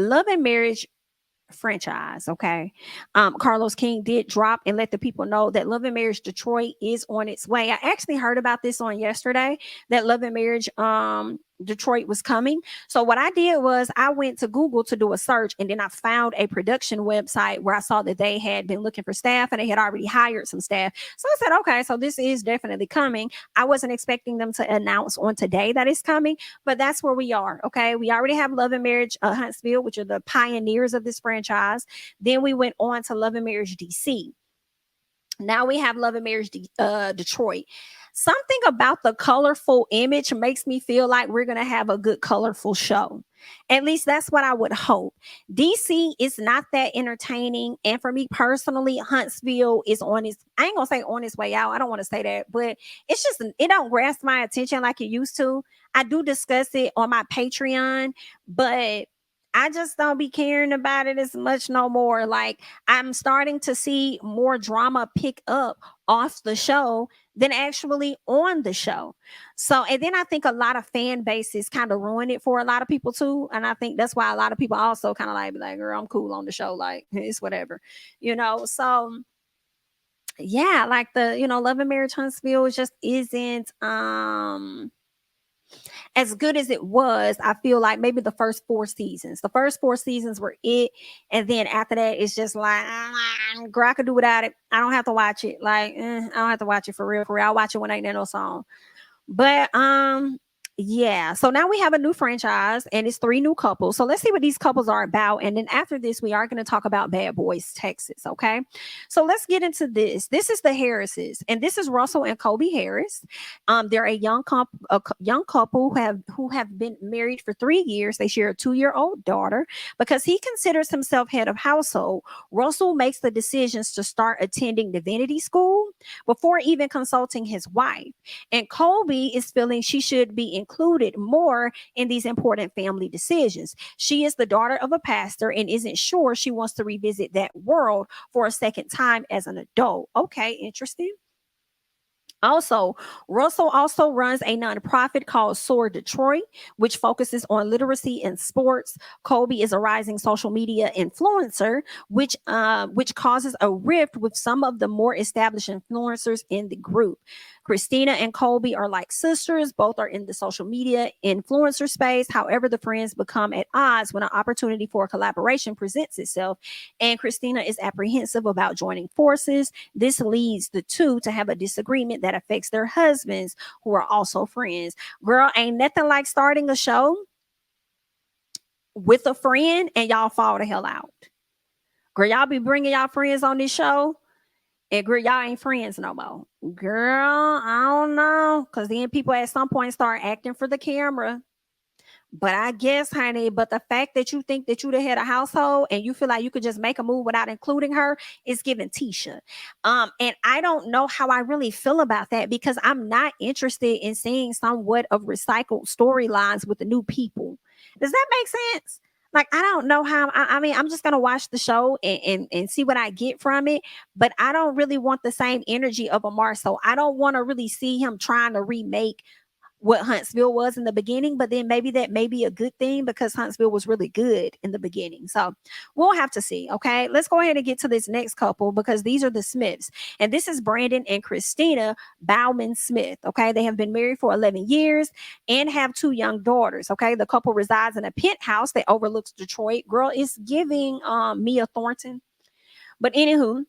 Love and Marriage franchise. Okay. Carlos King did drop and let the people know that Love and Marriage Detroit is on its way. I actually heard about this on yesterday, that Love and Marriage Detroit was coming. So what I did was I went to Google to do a search, and then I found a production website where I saw that they had been looking for staff and they had already hired some staff. So I said, okay, so this is definitely coming. I wasn't expecting them to announce on today that it's coming, but that's where we are. Okay. We already have Love and Marriage Huntsville, which are the pioneers of this franchise. Then we went on to Love and Marriage DC. Now we have Love and Marriage Detroit. Something about the colorful image makes me feel like we're going to have a good, colorful show. At least that's what I would hope. DC is not that entertaining. And for me personally, Huntsville is on its, I ain't going to say on its way out. I don't want to say that, but it's just, it don't grasp my attention like it used to. I do discuss it on my Patreon, but I just don't be caring about it as much no more. Like, I'm starting to see more drama pick up off the show than actually on the show. So, and then I think a lot of fan bases kind of ruin it for a lot of people too. And I think that's why a lot of people also kind of like, be like, girl, I'm cool on the show. Like, it's whatever, you know? So yeah, like Love and Marriage Huntsville just isn't, as good as it was. I feel like maybe the first 4 seasons. The first 4 seasons were it. And then after that, it's just like, girl, I could do without it. I don't have to watch it. Like, I don't have to watch it for real. For real. I'll watch it when ain't there no song. But yeah, so now we have a new franchise and it's 3 new couples. So let's see what these couples are about. And then after this, we are going to talk about Bad Boys, Texas. Okay. So let's get into this. This is the Harrises, and this is Russell and Kobe Harris. They're a young couple who have been married for 3 years. They share a 2-year-old daughter. Because he considers himself head of household, Russell makes the decisions to start attending divinity school before even consulting his wife. And Colby is feeling she should be included more in these important family decisions. She is the daughter of a pastor and isn't sure she wants to revisit that world for a second time as an adult. Okay, interesting. Also, Russell also runs a nonprofit called Soar Detroit, which focuses on literacy and sports. Colby is a rising social media influencer, which causes a rift with some of the more established influencers in the group. Christina and Colby are like sisters. Both are in the social media influencer space. However, the friends become at odds when an opportunity for a collaboration presents itself, and Christina is apprehensive about joining forces. This leads the two to have a disagreement that affects their husbands, who are also friends. Girl, ain't nothing like starting a show with a friend and y'all fall the hell out. Girl, y'all be bringing y'all friends on this show, and girl, y'all ain't friends no more. Girl, I don't know. Because then people at some point start acting for the camera. But I guess, honey, but the fact that you think that you the head of household and you feel like you could just make a move without including her is giving Tisha. And I don't know how I really feel about that, because I'm not interested in seeing somewhat of recycled storylines with the new people. Does that make sense? Like, I don't know how. I mean, I'm just gonna watch the show and see what I get from it. But I don't really want the same energy of Amar. So I don't want to really see him trying to remake what Huntsville was in the beginning, but then maybe that may be a good thing because Huntsville was really good in the beginning. So we'll have to see. Okay, let's go ahead and get to this next couple, because these are the Smiths, and this is Brandon and Christina Bauman Smith. Okay, they have been married for 11 years and have 2 young daughters. Okay, the couple resides in a penthouse that overlooks Detroit. Girl, is giving Mia Thornton. But anywho,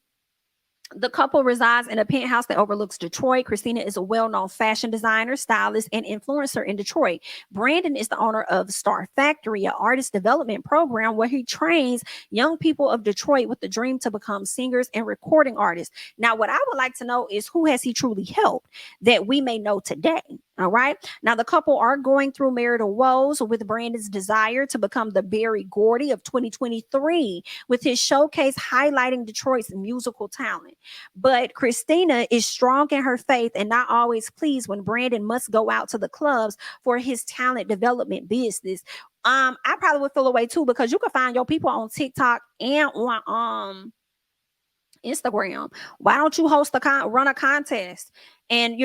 the couple resides in a penthouse that overlooks Detroit. Christina is a well-known fashion designer, stylist, and influencer in Detroit. Brandon is the owner of Star Factory, an artist development program where he trains young people of Detroit with the dream to become singers and recording artists. Now, what I would like to know is, who has he truly helped that we may know today? All right. Now, the couple are going through marital woes, with Brandon's desire to become the Berry Gordy of 2023, with his showcase highlighting Detroit's musical talent. But Christina is strong in her faith and not always pleased when Brandon must go out to the clubs for his talent development business. I probably would feel away too, because you can find your people on TikTok and on Instagram. Why don't you run a contest and,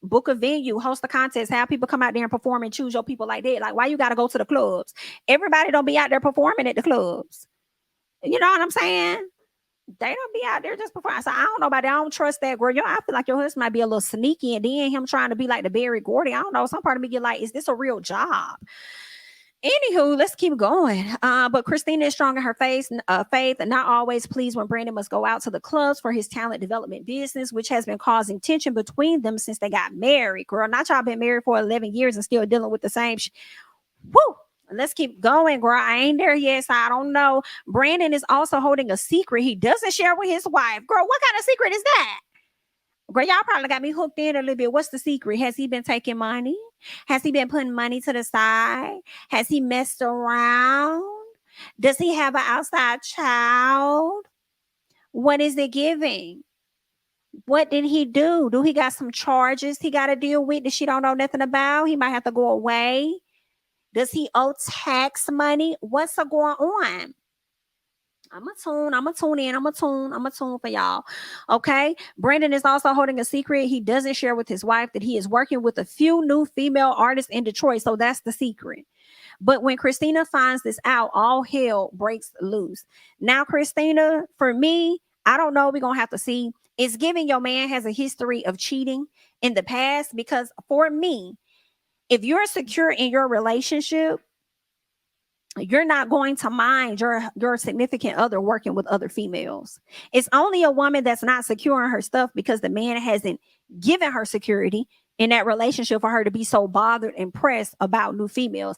book a venue, host a contest, have people come out there and perform and choose your people like that? Like, why you got to go to the clubs? Everybody don't be out there performing at the clubs. You know what I'm saying? They don't be out there just performing. So I don't know about that. I don't trust that, girl. I feel like your husband might be a little sneaky, and then him trying to be like the Barry Gordy. I don't know. Some part of me get like, is this a real job? Anywho, let's keep going. But Christina is strong in her faith, and not always pleased when Brandon must go out to the clubs for his talent development business, which has been causing tension between them since they got married. Girl, not y'all been married for 11 years and still dealing with the same Woo! Let's keep going, girl. I ain't there yet, so I don't know. Brandon is also holding a secret he doesn't share with his wife. Girl, what kind of secret is that? Girl, y'all probably got me hooked in a little bit. What's the secret? Has he been taking money? Has he been putting money to the side? Has he messed around? Does he have an outside child? What is it giving? What did he do? Do he got some charges he got to deal with that she don't know nothing about? He might have to go away. Does he owe tax money? What's going on? I'm a tune for y'all. Okay. Brandon is also holding a secret he doesn't share with his wife, that he is working with a few new female artists in Detroit. So that's the secret. But when Christina finds this out, all hell breaks loose. Now, Christina, for me, I don't know. We're going to have to see. It's giving your man has a history of cheating in the past, because for me, if you're secure in your relationship, you're not going to mind your significant other working with other females. It's only a woman that's not secure in her stuff because the man hasn't given her security in that relationship for her to be so bothered and pressed about new females.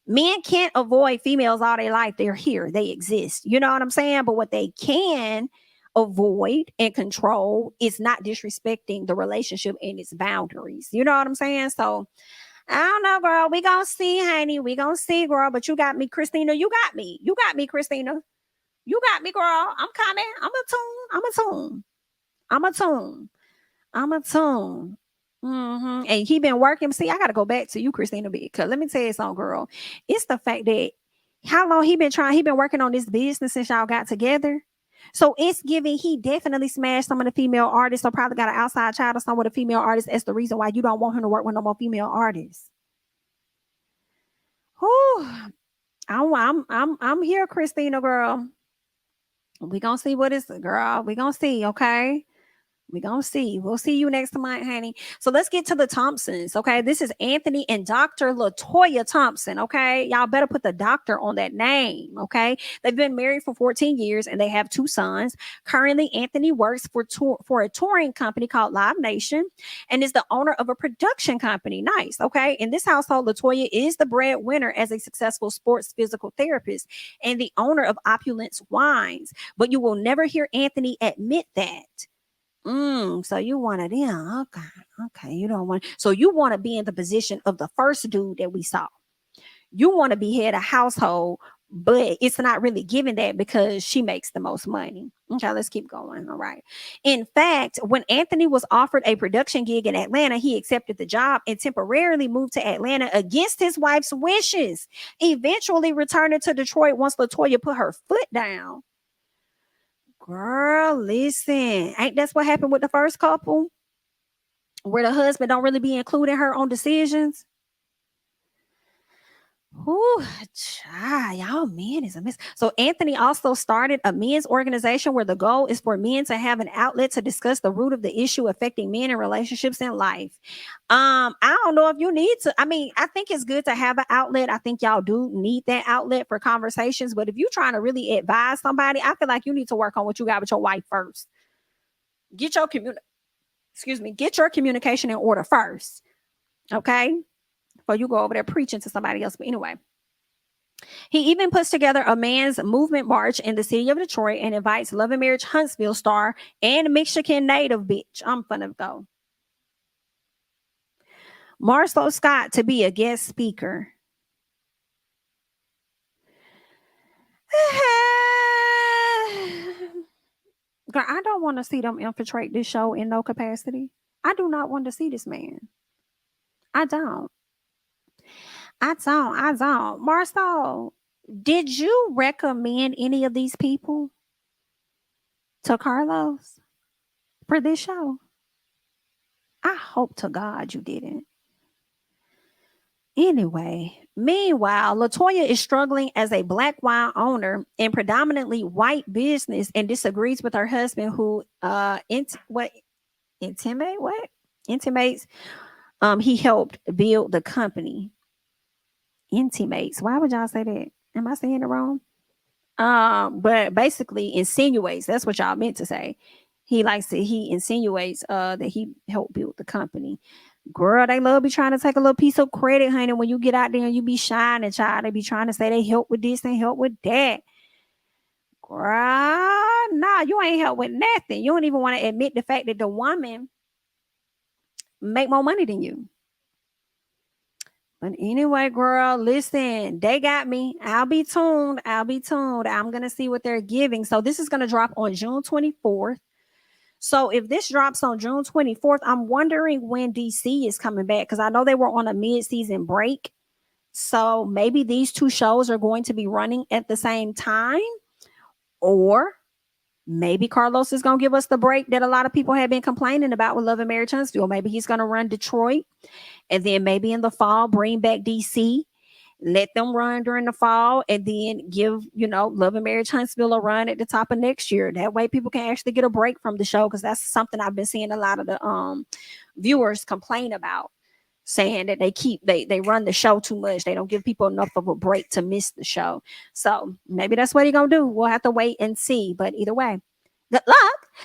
Men can't avoid females all their life. They're here. They exist. You know what I'm saying? But what they can avoid and control is not disrespecting the relationship and its boundaries. You know what I'm saying? So I don't know, girl. We gonna see, honey. We gonna see, girl. But you got me, Christina. You got me. You got me, Christina. You got me, girl. I'm coming. I'm a tune. I'm a tune. I'm a tune. I'm a tune. And he been working. See, I gotta go back to you, Christina, because let me tell you something, girl. It's the fact that how long he been working on this business since y'all got together. So it's giving he definitely smashed some of the female artists, or probably got an outside child or some of the female artists. That's the reason why you don't want him to work with no more female artists. Whew. I'm here, Christina, girl. We gonna see what is, girl. We gonna see, okay? We're going to see. We'll see you next month, honey. So let's get to the Thompsons, okay? This is Anthony and Dr. LaToya Thompson, okay? Y'all better put the doctor on that name, okay? They've been married for 14 years and they have 2 sons. Currently, Anthony works for a touring company called Live Nation and is the owner of a production company. Nice, okay? In this household, LaToya is the breadwinner as a successful sports physical therapist and the owner of Opulence Wines. But you will never hear Anthony admit that. So you want it in. Okay. You don't want, so you want to be in the position of the first dude that we saw. You want to be head of household, but it's not really giving that because she makes the most money. Okay, let's keep going. All right. In fact, when Anthony was offered a production gig in Atlanta, he accepted the job and temporarily moved to Atlanta against his wife's wishes, eventually returning to Detroit once LaToya put her foot down. Girl, listen, ain't that's what happened with the first couple? Where the husband don't really be including her on decisions? Whew, child, y'all men is a mess. So Anthony also started a men's organization where the goal is for men to have an outlet to discuss the root of the issue affecting men and relationships in life. I don't know if you need to. I mean, I think it's good to have an outlet. I think y'all do need that outlet for conversations. But if you're trying to really advise somebody, I feel like you need to work on what you got with your wife first. Get your communication in order first. Okay? Before you go over there preaching to somebody else. But anyway, he even puts together a man's movement march in the city of Detroit and invites Love and Marriage Huntsville star and Michigan native bitch. I'm gonna go. Marcelo Scott to be a guest speaker. Girl, I don't want to see them infiltrate this show in no capacity. I do not want to see this man. I don't. Marcel, did you recommend any of these people to Carlos for this show? I hope to God you didn't. Anyway, meanwhile, Latoya is struggling as a black wine owner in predominantly white business and disagrees with her husband who intimates he helped build the company. Intimates. Why would y'all say that? Am I saying it wrong? But basically insinuates, that's what y'all meant to say. He insinuates that he helped build the company. Girl, they love be trying to take a little piece of credit, honey. When you get out there and you be shining, child, they be trying to say they help with this, they help with that. Girl, nah, you ain't help with nothing. You don't even want to admit the fact that the woman make more money than you. But anyway, girl, listen, they got me. I'll be tuned. I'm going to see what they're giving. So this is going to drop on June 24th. So if this drops on June 24th, I'm wondering when DC is coming back because I know they were on a mid-season break. So maybe these two shows are going to be running at the same time. Or maybe Carlos is going to give us the break that a lot of people have been complaining about with Love and Marriage Huntsville. Maybe he's going to run Detroit. And then maybe in the fall, bring back DC. Let them run during the fall and then give, Love and Marriage Huntsville a run at the top of next year. That way people can actually get a break from the show because that's something I've been seeing a lot of the viewers complain about, saying that they run the show too much. They don't give people enough of a break to miss the show. So maybe that's what he's going to do. We'll have to wait and see. But either way, good luck.